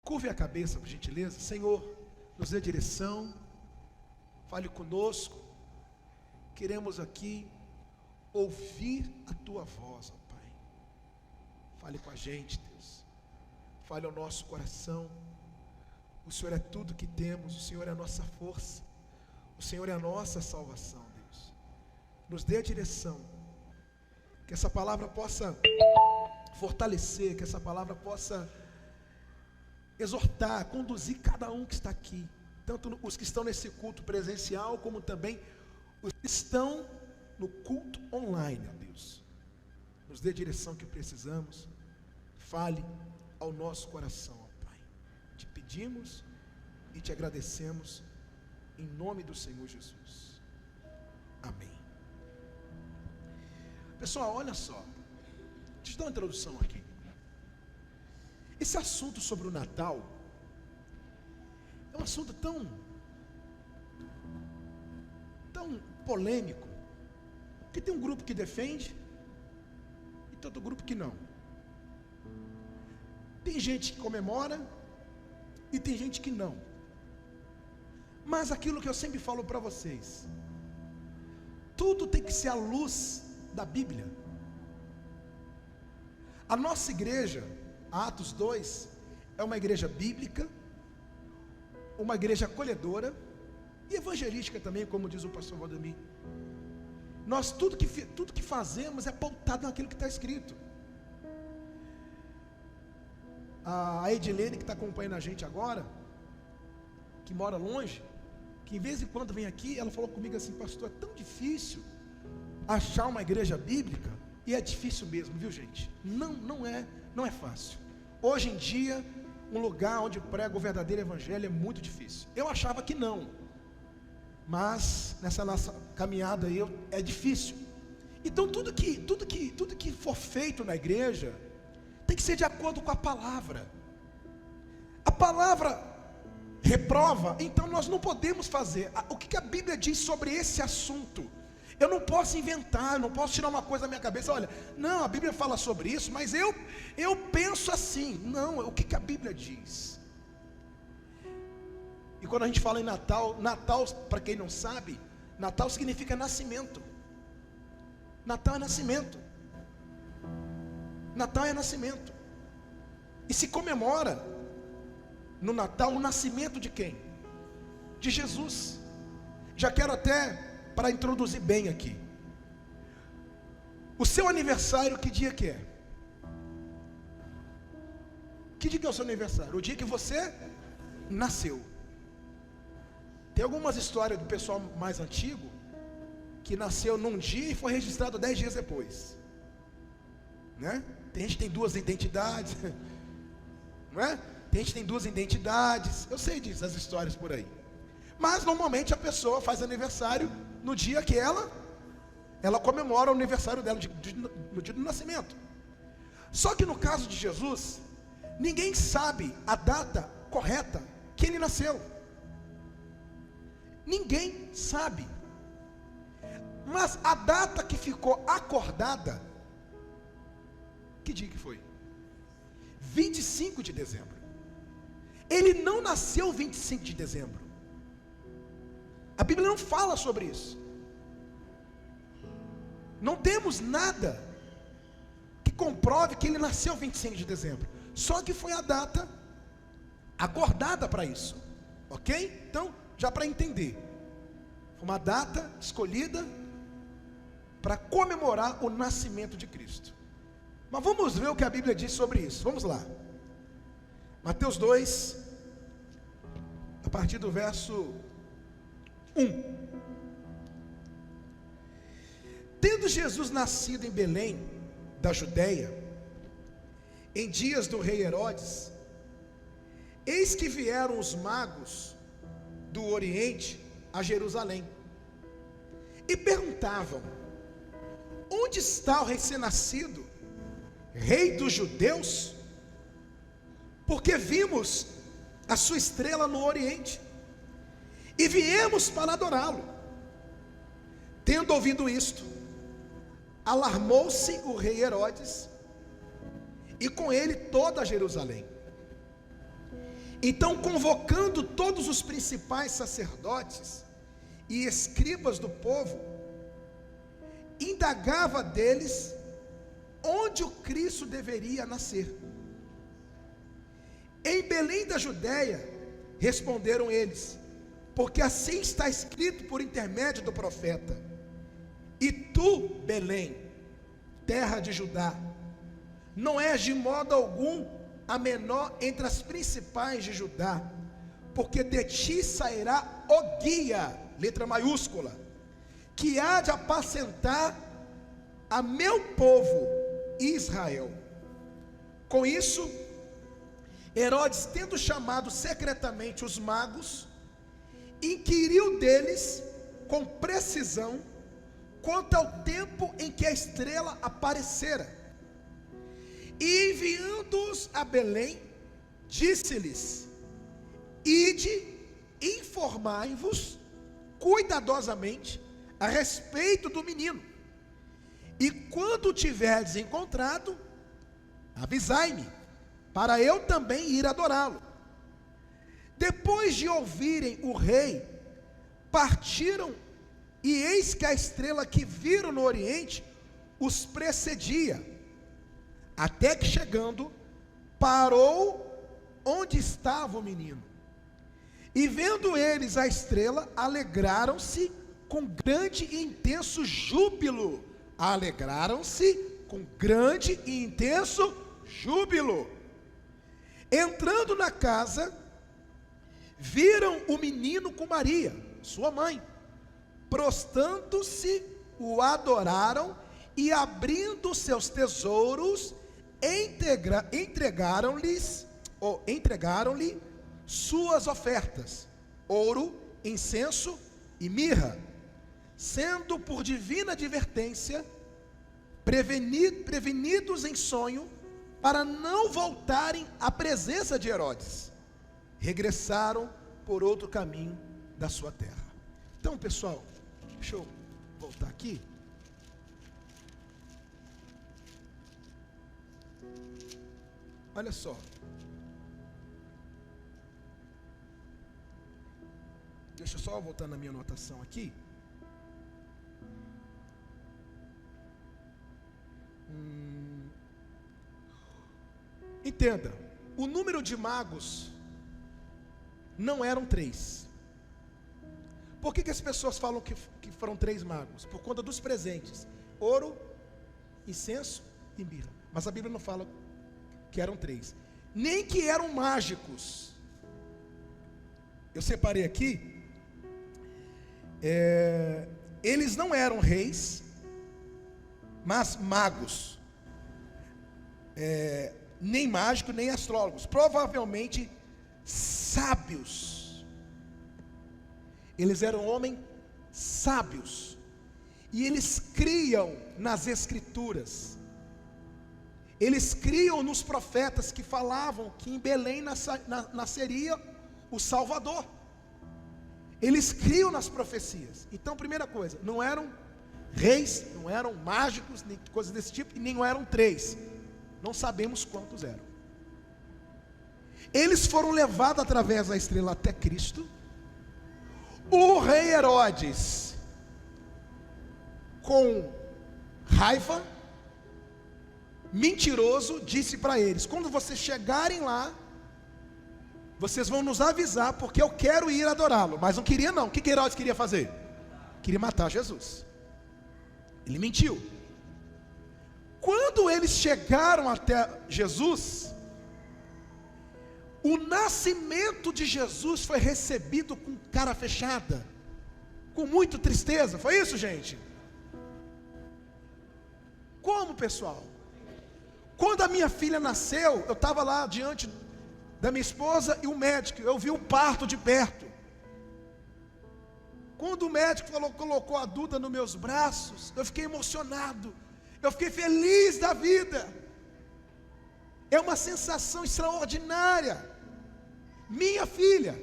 Curve a cabeça, por gentileza. Senhor, nos dê direção, fale conosco. Queremos aqui ouvir a Tua voz, ó Pai. Fale com a gente, Deus. Fale ao nosso coração. O Senhor é tudo que temos, o Senhor é a nossa força, o Senhor é a nossa salvação, Deus. Nos dê a direção, que essa palavra possa fortalecer, que essa palavra possa exortar, conduzir cada um que está aqui, tanto os que estão nesse culto presencial, como também os que estão no culto online, ó Deus. Nos dê a direção que precisamos, fale ao nosso coração, ó Pai. Te pedimos e te agradecemos em nome do Senhor Jesus. Amém. Pessoal, olha só, deixa eu dar uma introdução aqui. Esse assunto sobre o Natal é um assunto tão polêmico, que tem um grupo que defende e tem outro grupo que não. Tem gente que comemora e tem gente que não. Mas aquilo que eu sempre falo para vocês, tudo tem que ser à luz da Bíblia. A nossa igreja, Atos 2, é uma igreja bíblica, uma igreja acolhedora e evangelística também, como diz o pastor Valdemir. Nós tudo que fazemos é pautado naquilo que está escrito. A Edilene, que está acompanhando a gente agora, que mora longe, que em vez em quando vem aqui, ela falou comigo assim: pastor, é tão difícil achar uma igreja bíblica. E é difícil mesmo, viu gente? Não é fácil. Hoje em dia, um lugar onde prega o verdadeiro evangelho é muito difícil. Eu achava que não, mas nessa nossa caminhada aí é difícil. Então tudo que for feito na igreja tem que ser de acordo com a palavra. A palavra reprova, então nós não podemos fazer. O que a Bíblia diz sobre esse assunto? Eu não posso inventar, não posso tirar uma coisa da minha cabeça. Olha, não, a Bíblia fala sobre isso, mas eu penso assim. Não, o que a Bíblia diz? E quando a gente fala em Natal, para quem não sabe, Natal significa nascimento. Natal é nascimento. Natal é nascimento. E se comemora no Natal o nascimento de quem? De Jesus. Já quero até, para introduzir bem aqui, o seu aniversário, que dia que é? Que dia que é o seu aniversário? O dia que você nasceu. Tem algumas histórias do pessoal mais antigo que nasceu num dia e foi registrado 10 dias depois, né? Tem gente que tem duas identidades, não é? Tem gente que tem duas identidades. Eu sei disso, as histórias por aí. Mas normalmente a pessoa faz aniversário no dia que ela comemora o aniversário dela, no dia do nascimento. Só que no caso de Jesus, ninguém sabe a data correta que ele nasceu. Ninguém sabe. Mas a data que ficou acordada, que dia que foi? 25 de dezembro. Ele não nasceu 25 de dezembro. A Bíblia não fala sobre isso. Não temos nada que comprove que ele nasceu 25 de dezembro. Só que foi a data acordada para isso. Ok? Então, já para entender, foi uma data escolhida para comemorar o nascimento de Cristo. Mas vamos ver o que a Bíblia diz sobre isso. Vamos lá. Mateus 2, a partir do verso 1. Tendo Jesus nascido em Belém, da Judeia, em dias do rei Herodes, eis que vieram os magos do Oriente a Jerusalém, e perguntavam: onde está o recém-nascido, rei dos judeus? Porque vimos a sua estrela no Oriente, e viemos para adorá-lo. Tendo ouvido isto, alarmou-se o rei Herodes, e com ele toda Jerusalém. Então, convocando todos os principais sacerdotes e escribas do povo, indagava deles onde o Cristo deveria nascer. Em Belém da Judéia, responderam eles, porque assim está escrito por intermédio do profeta: e tu, Belém, terra de Judá, não és de modo algum a menor entre as principais de Judá, porque de ti sairá o guia, letra maiúscula, que há de apacentar a meu povo Israel. Com isso, Herodes, tendo chamado secretamente os magos, inquiriu deles com precisão quanto ao tempo em que a estrela aparecera, e enviando-os a Belém, disse-lhes: ide, informai-vos cuidadosamente a respeito do menino, e quando o tiverdes encontrado, avisai-me, para eu também ir adorá-lo. Depois de ouvirem o rei, partiram, e eis que a estrela que viram no oriente os precedia, até que chegando, parou onde estava o menino. E vendo eles a estrela, alegraram-se com grande e intenso júbilo. Alegraram-se com grande e intenso júbilo. Entrando na casa, viram o menino com Maria, sua mãe. Prostrando-se, o adoraram, e abrindo seus tesouros, entregaram-lhe suas ofertas: ouro, incenso e mirra, sendo por divina advertência prevenidos em sonho, para não voltarem à presença de Herodes. Regressaram por outro caminho da sua terra. Então, pessoal, deixa eu voltar aqui. Olha só. Deixa eu só voltar na minha anotação aqui. Entenda, o número de magos não eram 3. Por que as pessoas falam que foram 3 magos? Por conta dos presentes: ouro, incenso e mirra. Mas a Bíblia não fala que eram 3, nem que eram mágicos. Eu separei aqui, eles não eram reis, mas magos, nem mágicos, nem astrólogos, provavelmente sábios. Eles eram homens sábios, e eles criam nas escrituras, eles criam nos profetas que falavam que em Belém nasceria o Salvador. Eles criam nas profecias. Então, primeira coisa, não eram reis, não eram mágicos, nem coisas desse tipo, e nem eram 3. Não sabemos quantos eram. Eles foram levados através da estrela até Cristo. O rei Herodes, com raiva, mentiroso, disse para eles: quando vocês chegarem lá, vocês vão nos avisar, porque eu quero ir adorá-lo. Mas não queria não. O que Herodes queria fazer? Queria matar Jesus. Ele mentiu. Quando eles chegaram até Jesus, o nascimento de Jesus foi recebido com cara fechada, com muita tristeza. Foi isso, gente? Como, pessoal? Quando a minha filha nasceu, eu estava lá diante da minha esposa e o médico, eu vi o parto de perto. Quando o médico colocou a Duda nos meus braços, eu fiquei emocionado, eu fiquei feliz da vida. É uma sensação extraordinária. Minha filha,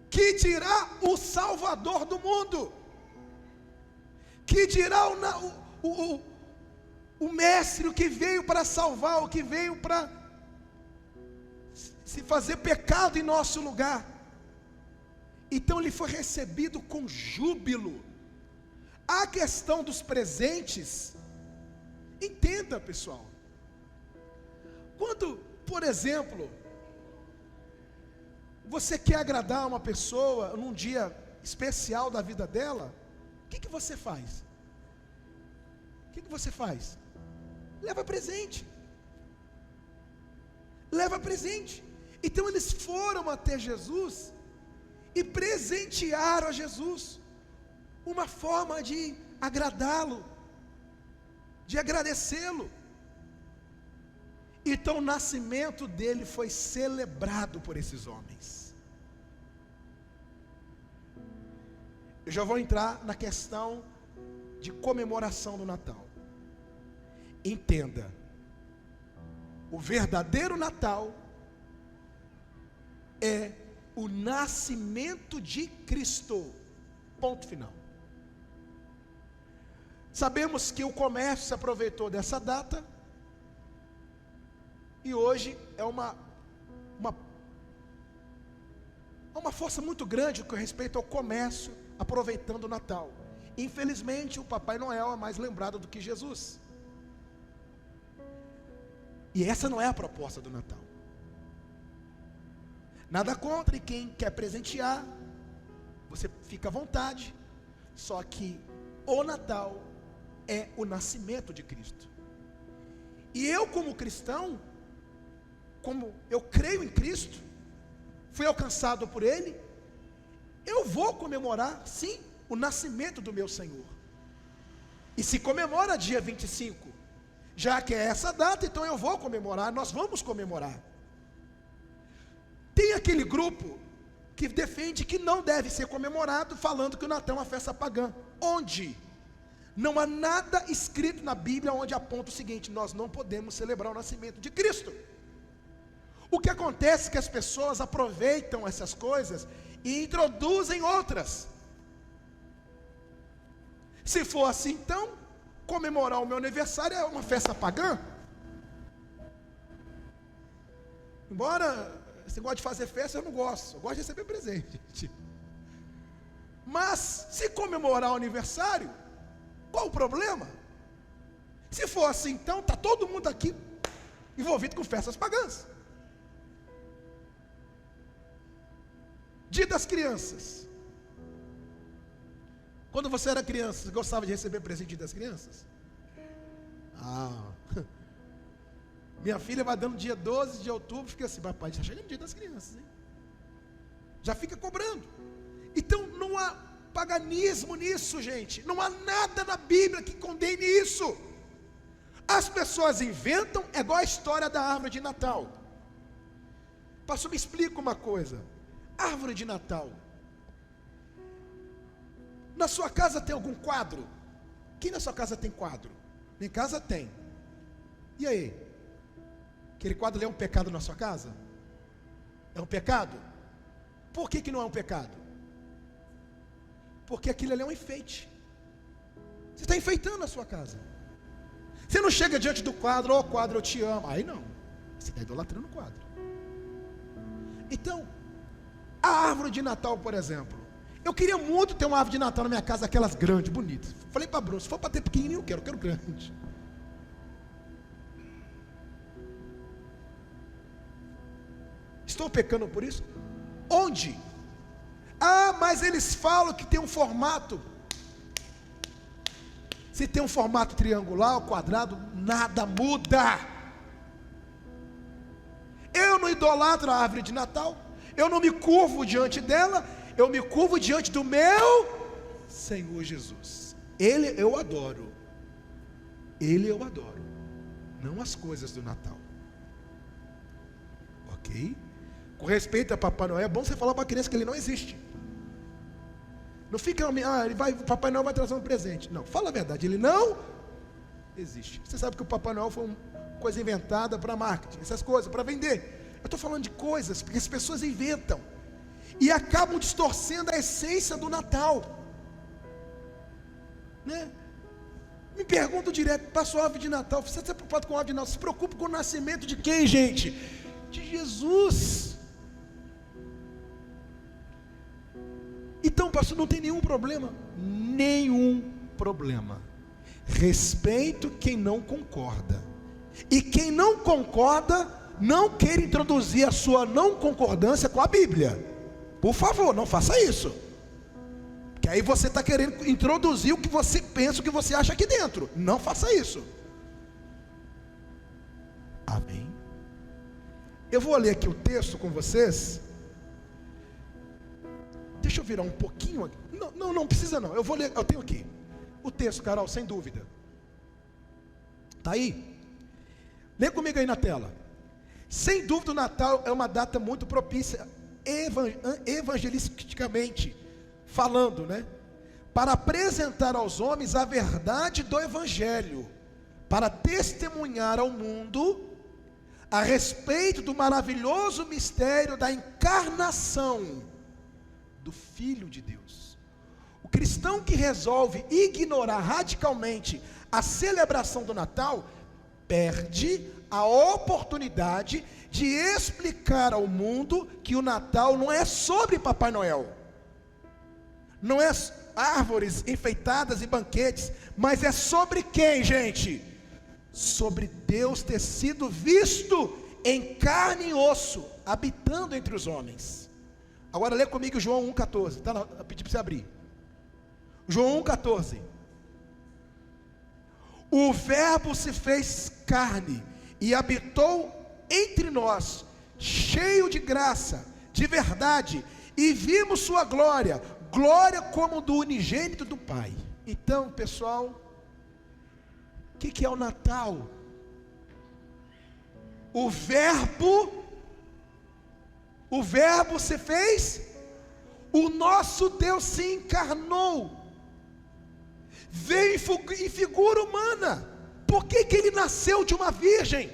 que dirá o Salvador do mundo, que dirá o Mestre, o que veio para salvar, o que veio para se fazer pecado em nosso lugar. Então ele foi recebido com júbilo. A questão dos presentes, entenda, pessoal. Quando, por exemplo, você quer agradar uma pessoa num dia especial da vida dela, o que você faz? O que você faz? Leva presente. Leva presente. Então eles foram até Jesus e presentearam a Jesus, uma forma de agradá-lo, de agradecê-lo. Então o nascimento dele foi celebrado por esses homens. Eu já vou entrar na questão de comemoração do Natal. Entenda, o verdadeiro Natal é o nascimento de Cristo, ponto final. Sabemos que o comércio se aproveitou dessa data, e hoje é uma força muito grande com respeito ao comércio, aproveitando o Natal. Infelizmente, o Papai Noel é mais lembrado do que Jesus. E essa não é a proposta do Natal. Nada contra, e quem quer presentear, você fica à vontade. Só que o Natal é o nascimento de Cristo. E eu, como cristão, como eu creio em Cristo, fui alcançado por Ele, eu vou comemorar, sim, o nascimento do meu Senhor. E se comemora dia 25, já que é essa data, então eu vou comemorar, nós vamos comemorar. Tem aquele grupo que defende que não deve ser comemorado, falando que o Natal é uma festa pagã. Onde? Não há nada escrito na Bíblia onde aponta o seguinte: nós não podemos celebrar o nascimento de Cristo. O que acontece é que as pessoas aproveitam essas coisas e introduzem outras. Se for assim, então, comemorar o meu aniversário é uma festa pagã? Embora você goste de fazer festa, eu não gosto. Eu gosto de receber presente. Mas, se comemorar o aniversário, qual o problema? Se for assim, então, está todo mundo aqui envolvido com festas pagãs. Dia das crianças. Quando você era criança, você gostava de receber presente das crianças? Minha filha vai dando dia 12 de outubro, fica assim: papai, já chega no dia das crianças, hein? Já fica cobrando. Então não há paganismo nisso, gente. Não há nada na Bíblia que condene isso. As pessoas inventam, é igual a história da árvore de Natal. Pastor, me explica uma coisa. Árvore de Natal. Na sua casa tem algum quadro? Quem na sua casa tem quadro? Em casa tem. E aí? Aquele quadro ali é um pecado na sua casa? É um pecado? Por que não é um pecado? Porque aquilo ali é um enfeite. Você está enfeitando a sua casa. Você não chega diante do quadro: ó, quadro, eu te amo. Aí não, você está idolatrando o quadro. Então, a árvore de Natal, por exemplo, eu queria muito ter uma árvore de Natal na minha casa, aquelas grandes, bonitas. Falei para Bruno: se for para ter pequenininho, eu quero grande. Estou pecando por isso? Onde? Mas eles falam que tem um formato. Se tem um formato triangular ou quadrado, nada muda. Eu não idolatro a árvore de Natal. Eu não me curvo diante dela. Eu me curvo diante do meu Senhor Jesus. Ele eu adoro. Ele eu adoro. Não as coisas do Natal. Ok? Com respeito a Papai Noel, é bom você falar para a criança que ele não existe. Não fica, Papai Noel vai trazer um presente. Não, fala a verdade, ele não existe. Você sabe que o Papai Noel foi uma coisa inventada para marketing, essas coisas, para vender. Eu estou falando de coisas, porque as pessoas inventam e acabam distorcendo a essência do Natal, né? Me pergunto direto: passou a árvore de Natal, você está preocupado com a árvore de Natal? Se preocupa com o nascimento de quem, gente? de Jesus. Então, pastor, não tem nenhum problema. Nenhum problema. Respeito quem não concorda. E quem não concorda, não queira introduzir a sua não concordância com a Bíblia. Por favor, não faça isso. Que aí você está querendo introduzir o que você pensa, o que você acha aqui dentro. Não faça isso. Amém. Eu vou ler aqui o texto com vocês. Deixa eu virar um pouquinho aqui. Não precisa não. Eu vou ler, eu tenho aqui o texto, Carol, sem dúvida. Está aí? Lê comigo aí na tela. Sem dúvida o Natal é uma data muito propícia, evangelisticamente falando, né? Para apresentar aos homens a verdade do Evangelho, para testemunhar ao mundo a respeito do maravilhoso mistério da encarnação do Filho de Deus. O cristão que resolve ignorar radicalmente a celebração do Natal, perde a oportunidade de explicar ao mundo que o Natal não é sobre Papai Noel, não é árvores enfeitadas e banquetes, mas é sobre quem, gente? Sobre Deus ter sido visto em carne e osso, habitando entre os homens. Agora lê comigo João 1,14, tá? Eu pedi para você abrir. João 1,14. O Verbo se fez carne e habitou entre nós, cheio de graça, de verdade, e vimos sua glória, glória como do unigênito do Pai. Então, pessoal, o que é o Natal? O Verbo se fez, o nosso Deus se encarnou, veio em figura humana. Por que ele nasceu de uma virgem?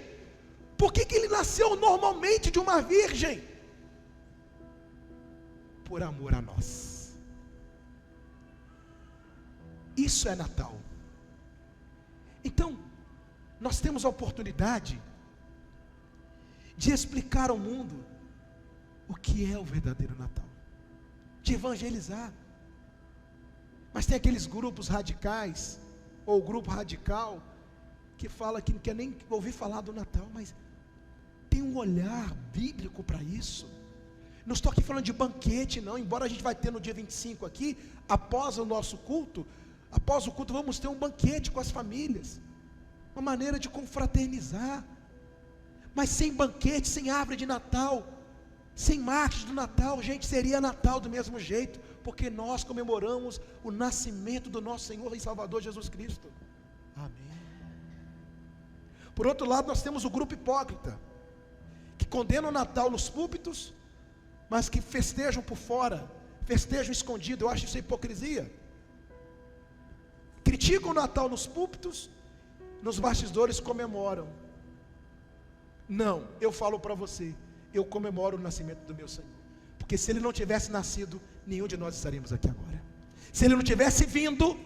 Por que ele nasceu normalmente de uma virgem? Por amor a nós. Isso é Natal. Então, nós temos a oportunidade de explicar ao mundo o que é o verdadeiro Natal, de evangelizar. Mas tem aqueles grupos radicais, ou o grupo radical, que fala que não quer nem ouvir falar do Natal, mas tem um olhar bíblico para isso. Não estou aqui falando de banquete não, embora a gente vai ter no dia 25 aqui, após o nosso culto, após o culto vamos ter um banquete com as famílias, uma maneira de confraternizar, mas sem banquete, sem árvore de Natal, sem marketing do Natal, gente, seria Natal do mesmo jeito, porque nós comemoramos o nascimento do nosso Senhor e Salvador Jesus Cristo. Amém. Por outro lado, nós temos o grupo hipócrita, que condena o Natal nos púlpitos, mas que festejam por fora, festejam escondido. Eu acho isso hipocrisia. Criticam o Natal nos púlpitos, nos bastidores comemoram. Não, eu falo para você, eu comemoro o nascimento do meu Senhor, porque se Ele não tivesse nascido, nenhum de nós estaríamos aqui agora. Se Ele não tivesse vindo,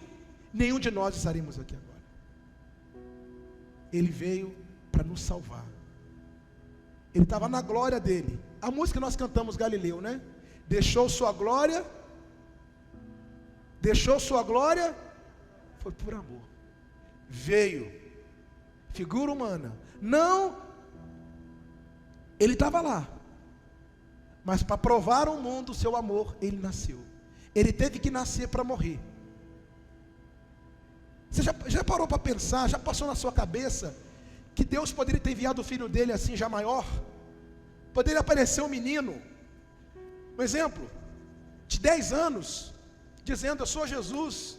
nenhum de nós estaríamos aqui agora. Ele veio para nos salvar. Ele estava na glória dele. A música que nós cantamos, Galileu, né? Deixou sua glória, foi por amor. Veio, figura humana. Não, ele estava lá, mas para provar ao mundo o seu amor, ele nasceu. Ele teve que nascer para morrer. Você já parou para pensar, já passou na sua cabeça que Deus poderia ter enviado o filho dele assim já maior? Poderia aparecer um menino, um exemplo, de 10 anos, dizendo: eu sou Jesus,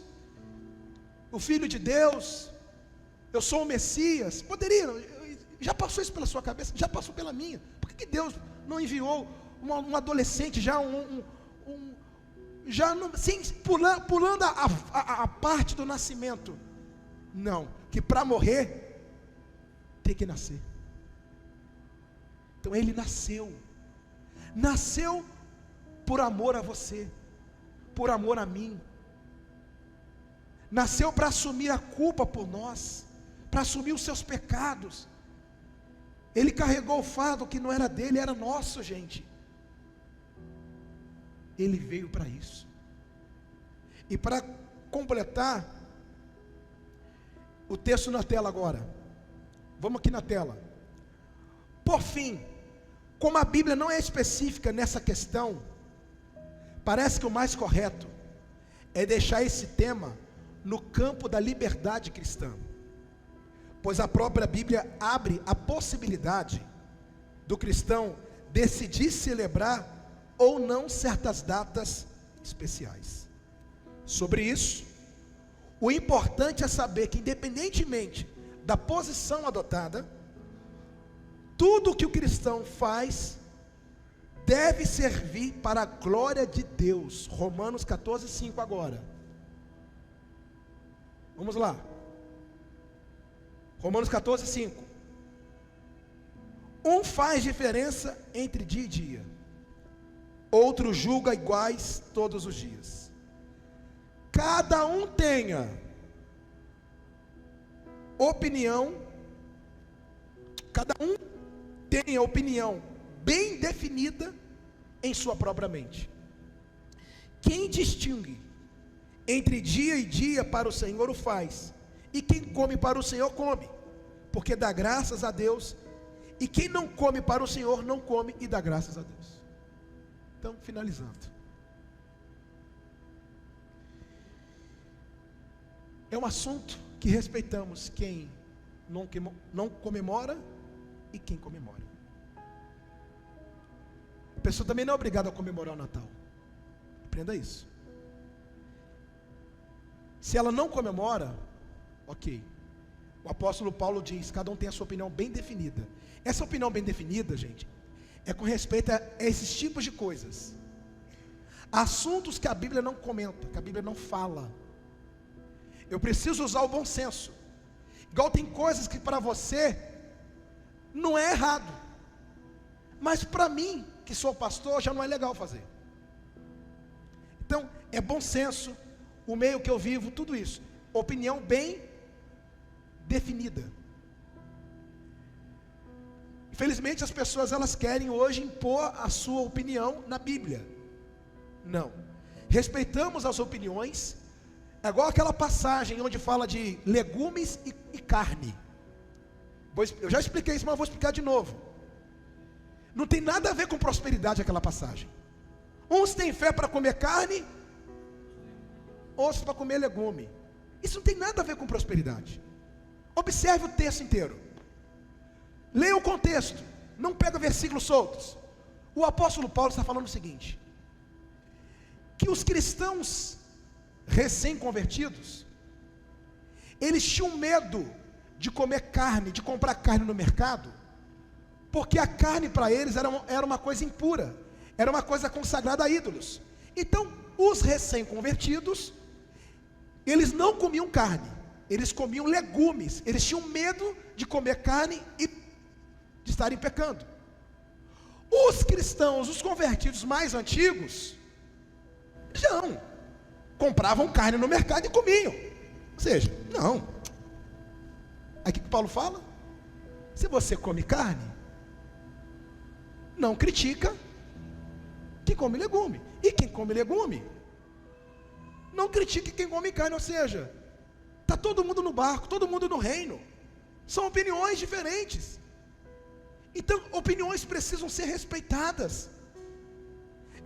o Filho de Deus, eu sou o Messias. Poderia, já passou isso pela sua cabeça, já passou pela minha. Por que Deus não enviou um adolescente já, pulando a parte do nascimento? Não, que para morrer tem que nascer. Então ele nasceu por amor a você, por amor a mim, nasceu para assumir a culpa por nós, para assumir os seus pecados. Ele carregou o fardo que não era dele, era nosso, gente. Ele veio para isso. E para completar, o texto na tela agora. Vamos aqui na tela. Por fim, como a Bíblia não é específica nessa questão, parece que o mais correto é deixar esse tema no campo da liberdade cristã, pois a própria Bíblia abre a possibilidade do cristão decidir celebrar ou não certas datas especiais. Sobre isso, o importante é saber que, independentemente da posição adotada, tudo que o cristão faz deve servir para a glória de Deus. Romanos 14:5 agora. Vamos lá. Romanos 14:5. Um faz diferença entre dia e dia, outro julga iguais todos os dias. Cada um tenha opinião, bem definida em sua própria mente. Quem distingue entre dia e dia para o Senhor o faz, e quem come para o Senhor come, porque dá graças a Deus, e quem não come para o Senhor não come e dá graças a Deus. Então, finalizando, é um assunto que respeitamos quem não comemora e quem comemora. A pessoa também não é obrigada a comemorar o Natal. Aprenda isso. Se ela não comemora, ok. O apóstolo Paulo diz, cada um tem a sua opinião bem definida. Essa opinião bem definida, gente, é com respeito a esses tipos de coisas. Assuntos que a Bíblia não comenta, que a Bíblia não fala. Eu preciso usar o bom senso. Igual tem coisas que para você não é errado, mas para mim, que sou pastor, já não é legal fazer. Então, é bom senso, o meio que eu vivo, tudo isso. Opinião bem definida. Infelizmente as pessoas elas querem hoje impor a sua opinião na Bíblia. Não. Respeitamos as opiniões. É igual aquela passagem onde fala de legumes e carne. Eu já expliquei isso, mas vou explicar de novo. Não tem nada a ver com prosperidade aquela passagem. Uns têm fé para comer carne, outros para comer legume. Isso não tem nada a ver com prosperidade. Observe o texto inteiro. Leia o contexto. Não pega versículos soltos. O apóstolo Paulo está falando o seguinte: que os cristãos recém-convertidos, eles tinham medo de comer carne, de comprar carne no mercado, porque a carne para eles era uma coisa impura, era uma coisa consagrada a ídolos. Então, os recém-convertidos, eles não comiam carne, eles comiam legumes, eles tinham medo de comer carne e de estarem pecando. Os cristãos, os convertidos mais antigos, não, compravam carne no mercado e comiam. Ou seja, não. Aí o que Paulo fala? Se você come carne, não critica quem come legume. E quem come legume, não critique quem come carne. Ou seja, está todo mundo no barco, todo mundo no reino. São opiniões diferentes. Então, opiniões precisam ser respeitadas.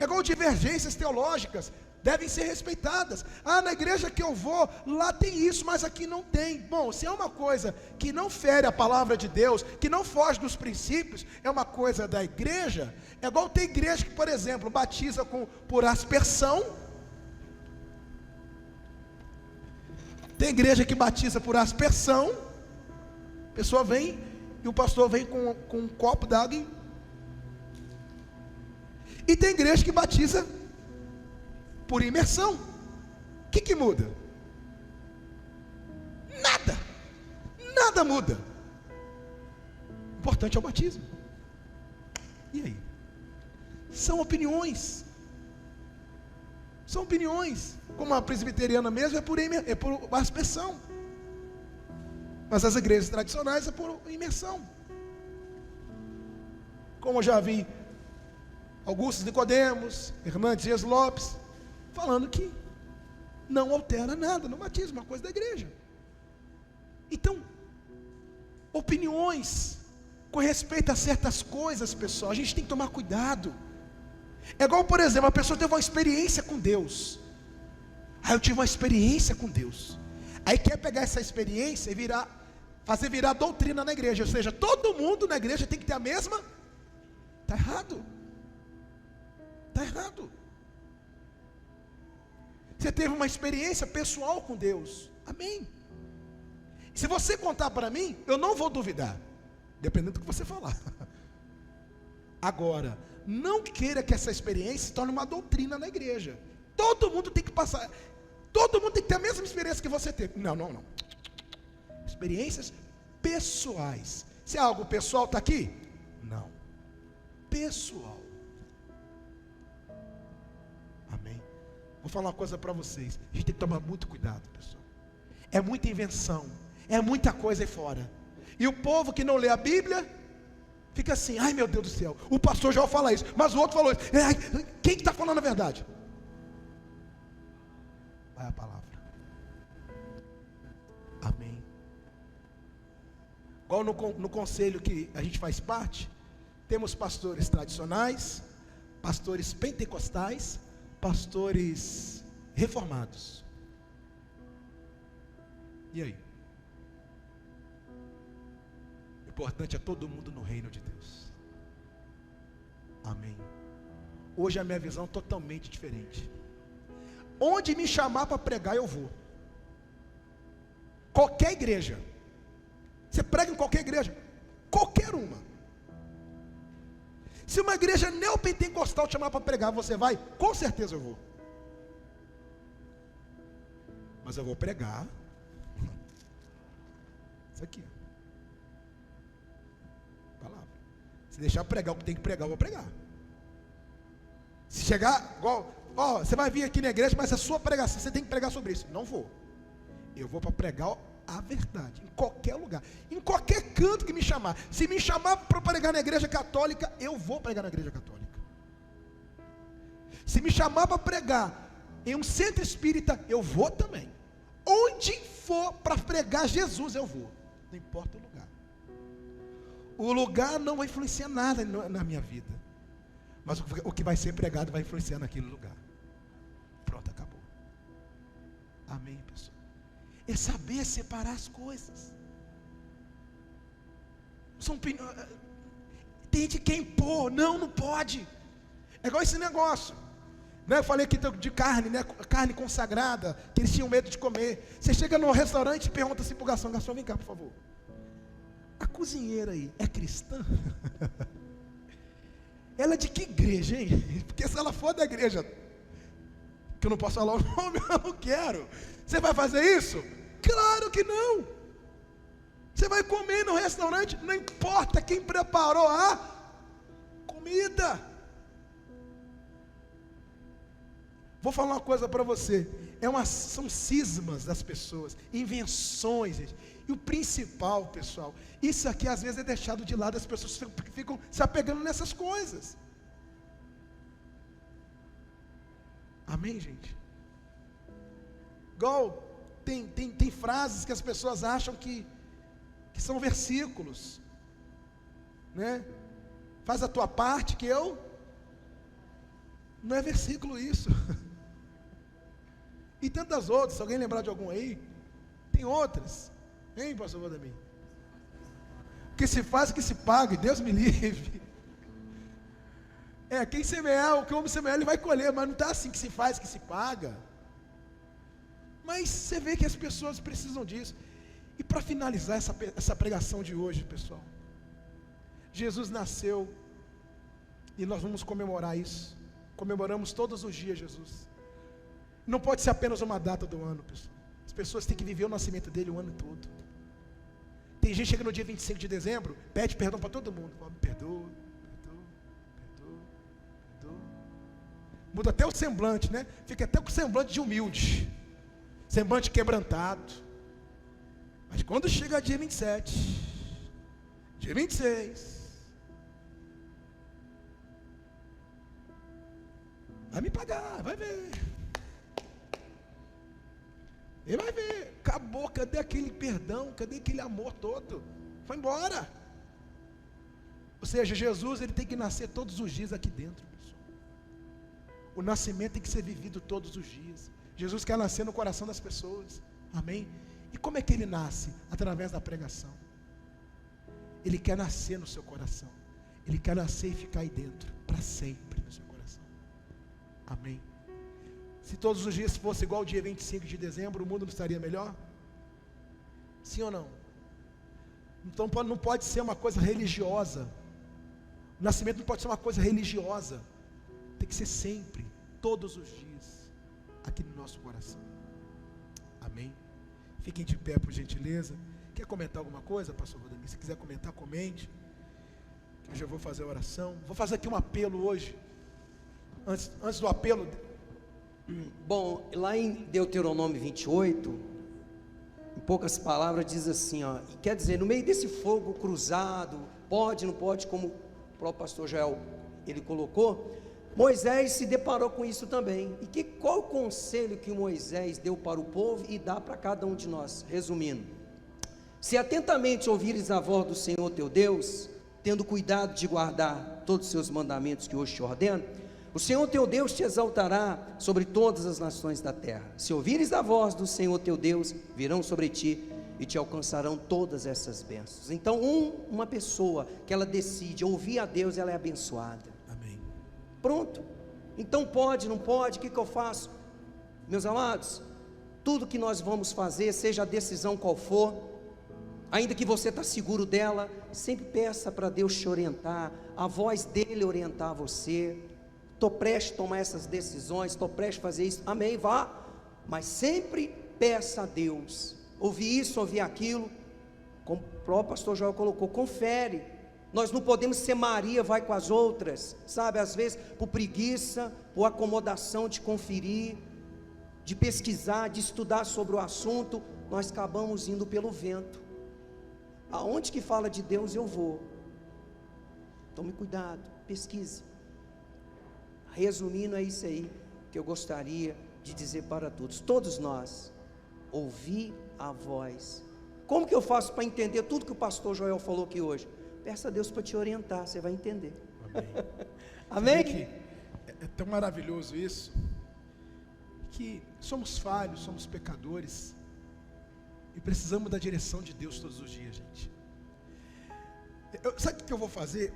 É igual divergências teológicas, devem ser respeitadas. Ah, na igreja que eu vou, lá tem isso, mas aqui não tem. Bom, se é uma coisa que não fere a palavra de Deus, que não foge dos princípios, é uma coisa da igreja. É igual tem igreja que, por exemplo, batiza por aspersão. Tem igreja que batiza por aspersão. A pessoa vem e o pastor vem com um copo d'água. E tem igreja que batiza por imersão. O que muda? Nada muda. O importante é o batismo. E aí? São opiniões. Como a presbiteriana mesmo é por aspersão. Mas as igrejas tradicionais é por imersão. Como eu já vi Augusto Nicodemos, Hernandes Dias Lopes, falando que não altera nada no batismo, é uma coisa da igreja. Então, opiniões com respeito a certas coisas, pessoal, a gente tem que tomar cuidado. É igual, por exemplo, a pessoa teve uma experiência com Deus. Eu tive uma experiência com Deus. Aí quer pegar essa experiência e fazer virar doutrina na igreja. Ou seja, todo mundo na igreja tem que ter a mesma. Está errado. Está errado. Você teve uma experiência pessoal com Deus. Amém. Se você contar para mim, eu não vou duvidar, dependendo do que você falar. Agora, não queira que essa experiência se torne uma doutrina na igreja. Todo mundo tem que passar, todo mundo tem que ter a mesma experiência que você teve. Não. Experiências pessoais. Se é algo pessoal, está aqui? Não. Pessoal. Amém. Vou falar uma coisa para vocês. A gente tem que tomar muito cuidado, pessoal. É muita invenção. É muita coisa aí fora. E o povo que não lê a Bíblia fica assim: ai meu Deus do céu, o pastor já fala isso, mas o outro falou isso. Quem que está falando a verdade? Vai a palavra. Amém. Igual no conselho que a gente faz parte, temos pastores tradicionais, pastores pentecostais, pastores reformados. E aí? O importante é todo mundo no reino de Deus. Amém. Hoje a minha visão é totalmente diferente. Onde me chamar para pregar, eu vou. Qualquer igreja. Você prega em qualquer igreja. Qualquer uma. Se uma igreja neopentecostal te chamar para pregar, você vai? Com certeza eu vou. Mas eu vou pregar. Isso aqui. Palavra. Se deixar eu pregar o que tem que pregar, eu vou pregar. Se chegar, igual, você vai vir aqui na igreja, mas a sua pregação, você tem que pregar sobre isso. Não vou. Eu vou para pregar a verdade, em qualquer lugar, em qualquer canto que me chamar. Se me chamar para pregar na igreja católica, eu vou pregar na igreja católica. Se me chamar para pregar em um centro espírita, eu vou também. Onde for para pregar Jesus, eu vou. Não importa o lugar. O lugar não vai influenciar nada na minha vida, mas o que vai ser pregado vai influenciar naquele lugar. Pronto, acabou. Amém, pessoal. É saber separar as coisas. Tem gente que quer impor. Não pode. É igual esse negócio, né? Eu falei aqui de carne, né? Carne consagrada, que eles tinham medo de comer. Você chega num restaurante e pergunta assim para o garçom: garçom, vem cá, por favor, a cozinheira aí é cristã? Ela é de que igreja, hein? Porque se ela for da igreja, que eu não posso falar o nome, eu não quero. Você vai fazer isso? Claro que não. Você vai comer no restaurante, não importa quem preparou a comida. Vou falar uma coisa para você. São cismas das pessoas, invenções, gente. E o principal, pessoal, isso aqui às vezes é deixado de lado, as pessoas ficam se apegando nessas coisas. Amém, gente? Igual tem frases que as pessoas acham que são versículos, né? Faz a tua parte que eu. Não é versículo isso. E tantas outras. Se alguém lembrar de algum aí, tem outras. Hein, pastor Valdemir? O que se faz, o que se paga, Deus me livre. Quem semear, o que o homem semear, ele vai colher, mas não está assim que se faz, que se paga. Mas você vê que as pessoas precisam disso. E para finalizar essa pregação de hoje, pessoal, Jesus nasceu e nós vamos comemorar isso. Comemoramos todos os dias Jesus. Não pode ser apenas uma data do ano, pessoal. As pessoas têm que viver o nascimento dele o ano todo. Tem gente que chega no dia 25 de dezembro, pede perdão para todo mundo. Me perdoa. Muda até o semblante, né? Fica até com o semblante de humilde, semblante quebrantado. Mas quando chega dia 27, dia 26, Vai me pagar, vai ver. Ele vai ver. Acabou, cadê aquele perdão? Cadê aquele amor todo? Foi embora. Ou seja, Jesus, ele tem que nascer todos os dias aqui dentro, pessoal. O nascimento tem que ser vivido todos os dias. Jesus quer nascer no coração das pessoas. Amém? E como é que ele nasce? Através da pregação. Ele quer nascer no seu coração. Ele quer nascer e ficar aí dentro, para sempre no seu coração. Amém? Se todos os dias fosse igual ao dia 25 de dezembro, o mundo não estaria melhor? Sim ou não? Então não pode ser uma coisa religiosa. O nascimento não pode ser uma coisa religiosa. Tem que ser sempre, todos os dias, aqui no nosso coração. Amém? Fiquem de pé, por gentileza. Quer comentar alguma coisa, pastor Valdemir? Se quiser comentar, comente. Eu já vou fazer a oração. Vou fazer aqui um apelo hoje. Antes do apelo. Bom, lá em Deuteronômio 28, em poucas palavras diz assim, ó, e quer dizer, no meio desse fogo cruzado, pode, não pode, como o próprio pastor Joel, ele colocou, Moisés se deparou com isso também. E qual o conselho que Moisés deu para o povo e dá para cada um de nós? Resumindo, se atentamente ouvires a voz do Senhor teu Deus, tendo cuidado de guardar todos os seus mandamentos que hoje te ordeno, o Senhor teu Deus te exaltará sobre todas as nações da terra. Se ouvires a voz do Senhor teu Deus, virão sobre ti e te alcançarão todas essas bênçãos. Então uma pessoa que ela decide ouvir a Deus, ela é abençoada. Amém. Pronto. Então pode, não pode, o que eu faço? Meus amados, tudo que nós vamos fazer, seja a decisão qual for, ainda que você está seguro dela, sempre peça para Deus te orientar, a voz dele orientar você. Estou prestes a tomar essas decisões, estou prestes a fazer isso, amém, vá, mas sempre peça a Deus, ouvir isso, ouvir aquilo, como o próprio pastor Joel colocou, confere. Nós não podemos ser Maria vai com as outras, sabe, às vezes por preguiça, por acomodação de conferir, de pesquisar, de estudar sobre o assunto, nós acabamos indo pelo vento. Aonde que fala de Deus eu vou. Tome cuidado, pesquise. Resumindo, é isso aí que eu gostaria de dizer para todos nós, ouvir a voz. Como que eu faço para entender tudo que o pastor Joel falou aqui hoje? Peça a Deus para te orientar, você vai entender. Amém? Amém? É tão maravilhoso isso, que somos falhos, somos pecadores, e precisamos da direção de Deus todos os dias, gente. Sabe o que eu vou fazer?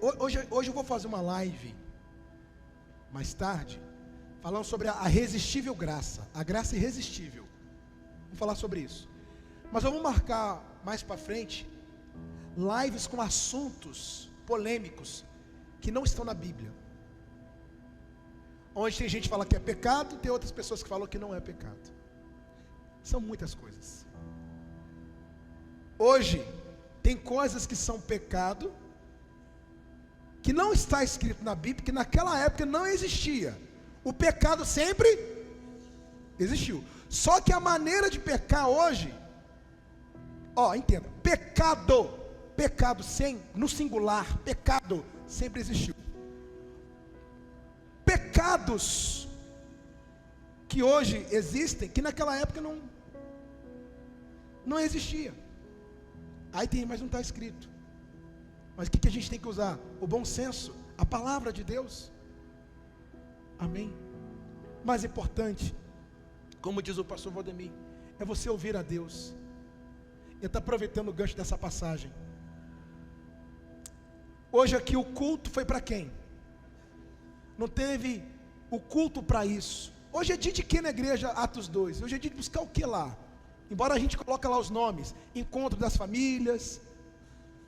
Hoje eu vou fazer uma live mais tarde, falando sobre a irresistível graça, a graça irresistível. Vamos falar sobre isso. Mas eu vou marcar mais para frente lives com assuntos polêmicos que não estão na Bíblia. Onde tem gente que fala que é pecado, tem outras pessoas que falam que não é pecado. São muitas coisas. Hoje tem coisas que são pecado, que não está escrito na Bíblia, que naquela época não existia. O pecado sempre existiu. Só que a maneira de pecar hoje, entenda, pecado sem, no singular, pecado sempre existiu. Pecados que hoje existem, que naquela época não existia. Aí tem, mas não está escrito. Mas o que a gente tem que usar? O bom senso, a palavra de Deus. Amém? Mais importante, como diz o pastor Valdemir, é você ouvir a Deus. Ele está aproveitando o gancho dessa passagem. Hoje aqui o culto foi para quem? Não teve o culto para isso. Hoje é dia de quê na igreja, Atos 2? Hoje é dia de buscar o que lá? Embora a gente coloque lá os nomes, encontro das famílias,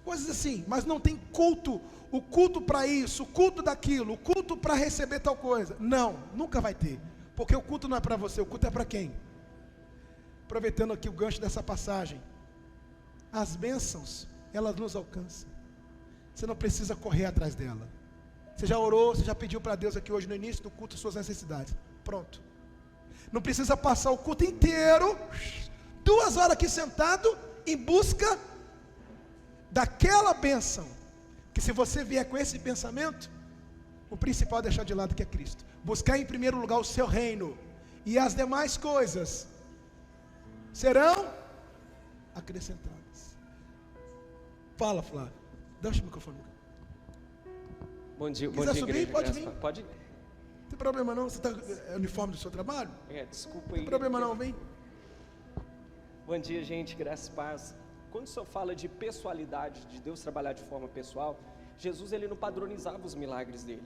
coisas assim, mas não tem culto, o culto para isso, o culto daquilo, o culto para receber tal coisa. Não, nunca vai ter, porque o culto não é para você, o culto é para quem? Aproveitando aqui o gancho dessa passagem, as bênçãos, elas nos alcançam. Você não precisa correr atrás dela. Você já orou, você já pediu para Deus aqui hoje no início do culto suas necessidades. Pronto. Não precisa passar o culto inteiro, 2 horas aqui sentado, em busca daquela bênção, que se você vier com esse pensamento, O principal é deixar de lado que é Cristo. Buscar em primeiro lugar o seu reino, e as demais coisas serão acrescentadas. Fala, Flávio. Deixa o microfone. Bom dia, Quiser subir, igreja. pode vir. Pode? Não tem problema não, você está uniforme do seu trabalho? Desculpa aí. Não tem problema não, vem. Bom dia, gente, graças e paz. Quando o senhor fala de pessoalidade, de Deus trabalhar de forma pessoal, Jesus ele não padronizava os milagres dele.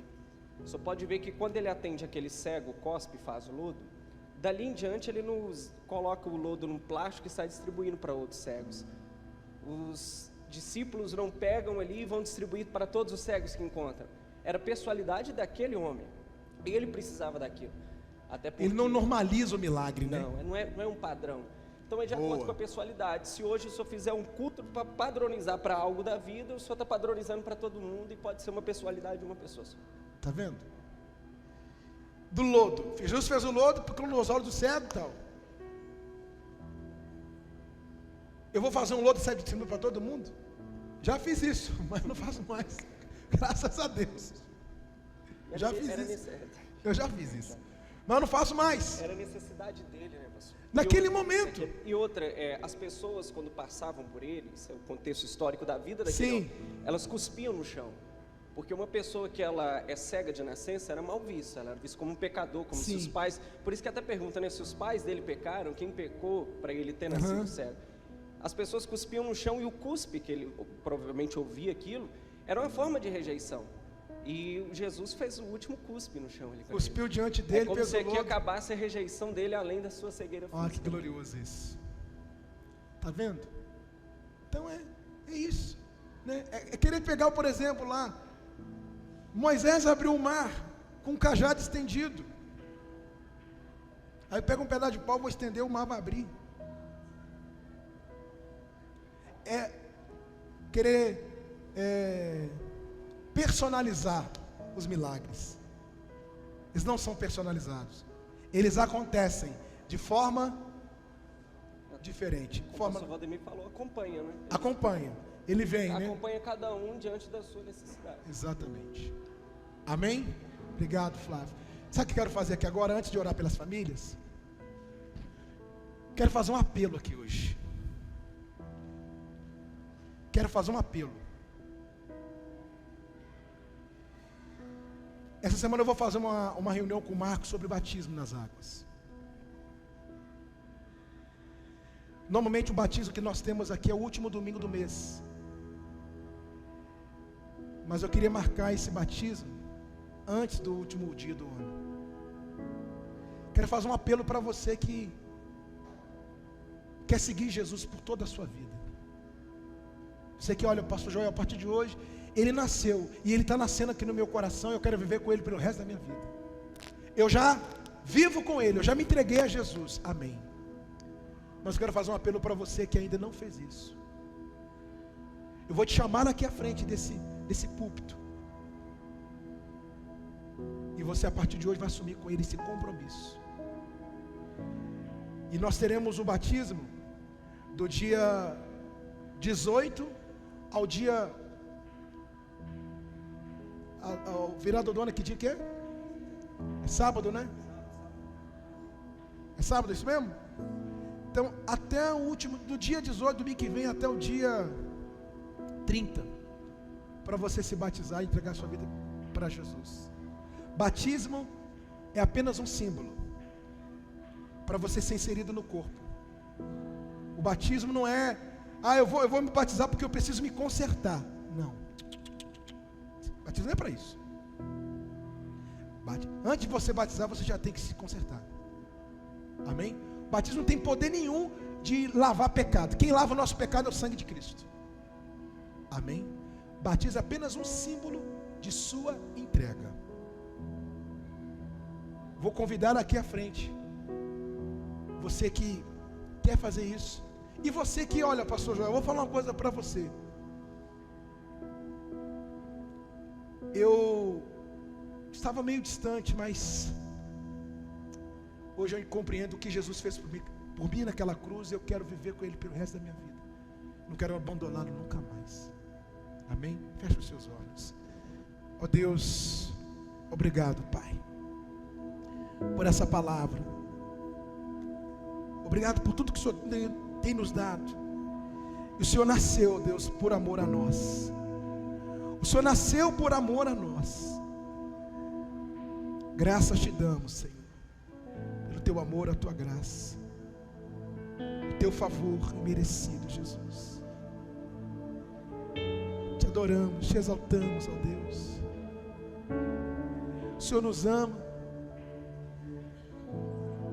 O senhor pode ver que quando ele atende aquele cego, cospe e faz o lodo, dali em diante ele não coloca o lodo num plástico e sai distribuindo para outros cegos. Os discípulos não pegam ali e vão distribuir para todos os cegos que encontram. Era a pessoalidade daquele homem. Ele precisava daquilo. Até porque Ele não normaliza o milagre, né? não é um padrão. Então é de acordo com a pessoalidade. Se hoje o senhor fizer um culto para padronizar para algo da vida, o senhor está padronizando para todo mundo e pode ser uma pessoalidade de uma pessoa só. Está vendo? Do lodo. Jesus fez o lodo porque nos olhos do cego e tal. Eu vou fazer um lodo e sair distribuindo para todo mundo? Já fiz isso, mas não faço mais. Graças a Deus. Já fiz isso. Eu já fiz isso. Mas eu não faço mais. Era a necessidade dele, né, pastor? Naquele momento. E outra, as pessoas quando passavam por ele, isso é o contexto histórico da vida daquele homem, elas cuspiam no chão. Porque uma pessoa que ela é cega de nascença era mal vista, ela era vista como um pecador, como se os pais... Por isso que até pergunta, né, se os pais dele pecaram, quem pecou para ele ter nascido cego? As pessoas cuspiam no chão e o cuspe, que ele provavelmente ouvia aquilo, era uma forma de rejeição. E Jesus fez o último cuspe no chão. Ele cuspiu diante dele, como se aqui acabasse a rejeição dele, além da sua cegueira física. Olha que glorioso isso. Está vendo? Então é isso. Né? É querer pegar, por exemplo, lá, Moisés abriu o mar com um cajado estendido. Aí pega um pedaço de pau, vou estender, o mar vai abrir. É querer personalizar os milagres. Eles não são personalizados. Eles acontecem de forma diferente. O pastor Valdemir falou, acompanha, né? Acompanha. Ele vem, né? Acompanha cada um diante da sua necessidade. Exatamente. Amém? Obrigado, Flávio. Sabe o que eu quero fazer aqui agora, antes de orar pelas famílias? Quero fazer um apelo aqui hoje. Quero fazer um apelo. Essa semana eu vou fazer uma reunião com o Marcos sobre batismo nas águas. Normalmente o batismo que nós temos aqui é o último domingo do mês. Mas eu queria marcar esse batismo antes do último dia do ano. Quero fazer um apelo para você que quer seguir Jesus por toda a sua vida. Você que olha, o pastor Joel, a partir de hoje, ele nasceu e ele está nascendo aqui no meu coração. Eu quero viver com ele pelo resto da minha vida. Eu já vivo com ele, eu já me entreguei a Jesus. Amém. Mas eu quero fazer um apelo para você que ainda não fez isso. Eu vou te chamar aqui à frente desse púlpito. E você a partir de hoje vai assumir com ele esse compromisso. E nós teremos o batismo do dia 18 ao dia... ao virado do ano, que dia que é? É sábado, né? É sábado isso mesmo? Então, até o último, do dia 18, domingo que vem, até o dia 30, para você se batizar e entregar sua vida para Jesus. Batismo é apenas um símbolo para você ser inserido no corpo. O batismo não é, eu vou me batizar porque eu preciso me consertar. Não. Batismo não é para isso. Antes de você batizar, você já tem que se consertar. Amém? O batismo não tem poder nenhum de lavar pecado. Quem lava o nosso pecado é o sangue de Cristo. Amém? Batismo é apenas um símbolo de sua entrega. Vou convidar aqui à frente você que quer fazer isso. E você que, olha, pastor Joel, eu vou falar uma coisa para você. Eu estava meio distante, mas hoje eu compreendo o que Jesus fez por mim naquela cruz, e eu quero viver com Ele pelo resto da minha vida. Não quero abandoná-lo nunca mais. Amém? Feche os seus olhos. Ó Deus, Obrigado, Pai, por essa palavra. Obrigado por tudo que o Senhor tem nos dado. E o Senhor nasceu, Deus, por amor a nós. O Senhor nasceu por amor a nós. Graças te damos, Senhor, pelo teu amor, a tua graça, o teu favor merecido, Jesus. Te adoramos, te exaltamos, ó Deus. O Senhor nos ama.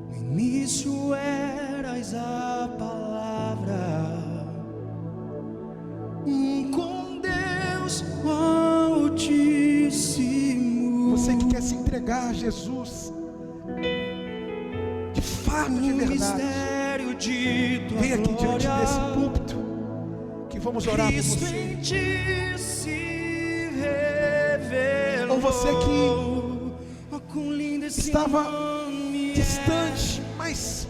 No início eras a palavra, com Deus Altíssimo. Você que quer se entregar a Jesus de fato, de verdade, vem aqui diante desse púlpito, que vamos orar por você. Ou você que estava distante, mas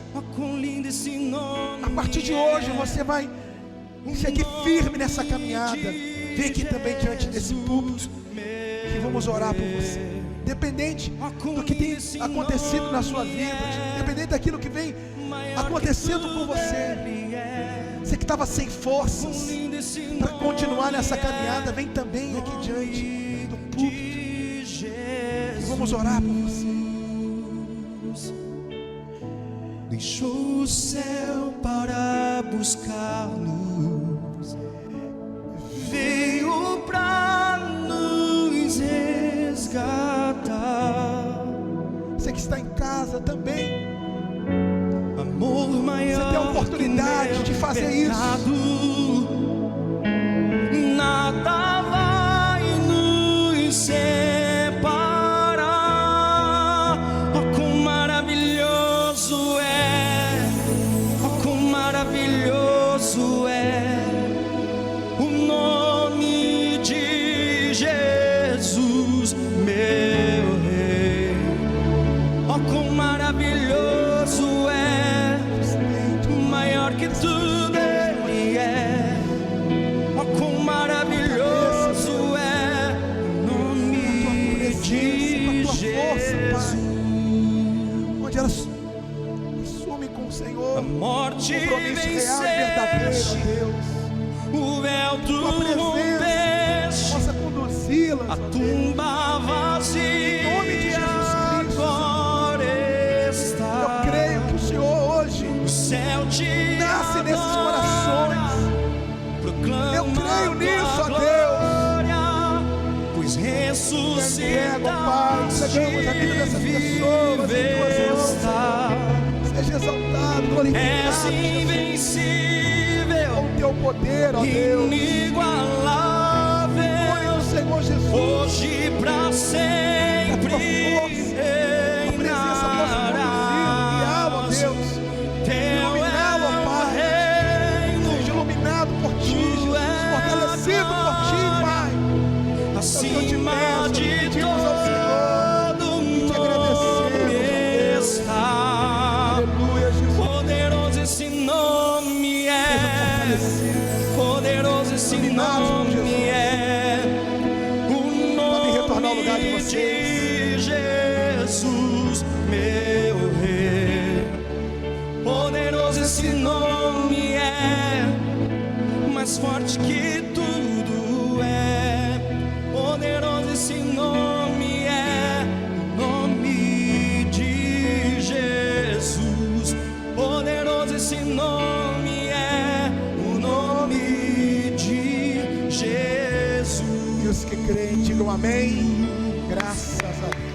a partir de hoje você vai seguir firme nessa caminhada. Vem aqui também diante desse púlpito, que vamos orar por você. Independente do que tem acontecido na sua vida, independente daquilo que vem acontecendo com você, você que estava sem forças para continuar nessa caminhada, vem também aqui diante do púlpito e vamos orar por você. Deixou o céu para buscar-nos, veio para nos resgatar. Você que está em casa também, Amor maior, você tem a oportunidade de fazer isso. Nada vai nos separar. Oh, quão maravilhoso é, oh, quão maravilhoso é o nome de Jesus, meu Rei. Oh, quão maravilhoso é, maior que tudo Ele é. Oh, quão maravilhoso é o nome de Jesus. Onde ela assume com o Senhor A morte compromisso real e verdadeiro, venceste, ó Deus. o véu tu Tua presença rompeste, possa conduzi-las, a ó Deus. tumba vazia Em nome de Jesus Cristo, agora está. Eu creio que o Senhor hoje O céu te nasce nesses corações. proclama Eu creio nisso, ó tua Deus. glória, pois Entrego, Pai, entregamos a vida dessas pessoas em tuas mãos. Seja exaltado, És glorificado, Jesus, invencível, com o teu poder, ó Deus. inigualável, Senhor Jesus, hoje pra que a sempre tua força, a presença possa conduzi-lo, guiá-lo, ó Deus. Iluminá-lo, ó Pai. Seja iluminado por ti, Jesus, fortalecido por ti, Pai. acima te de pedimos ao Senhor todo e te nome agradecemos, está. Aleluia, Jesus. Poderoso esse nome Seja é, fortalecido. poderoso esse Iluminado por nome Jesus. é, o Podem retornar ao lugar de nome vocês. de Jesus, meu Rei. Poderoso esse nome é, mais forte que tudo é. Poderoso esse nome é, o nome de Jesus. Poderoso esse nome é, o nome de Jesus. E os que creem, digam amém. Graças a Deus.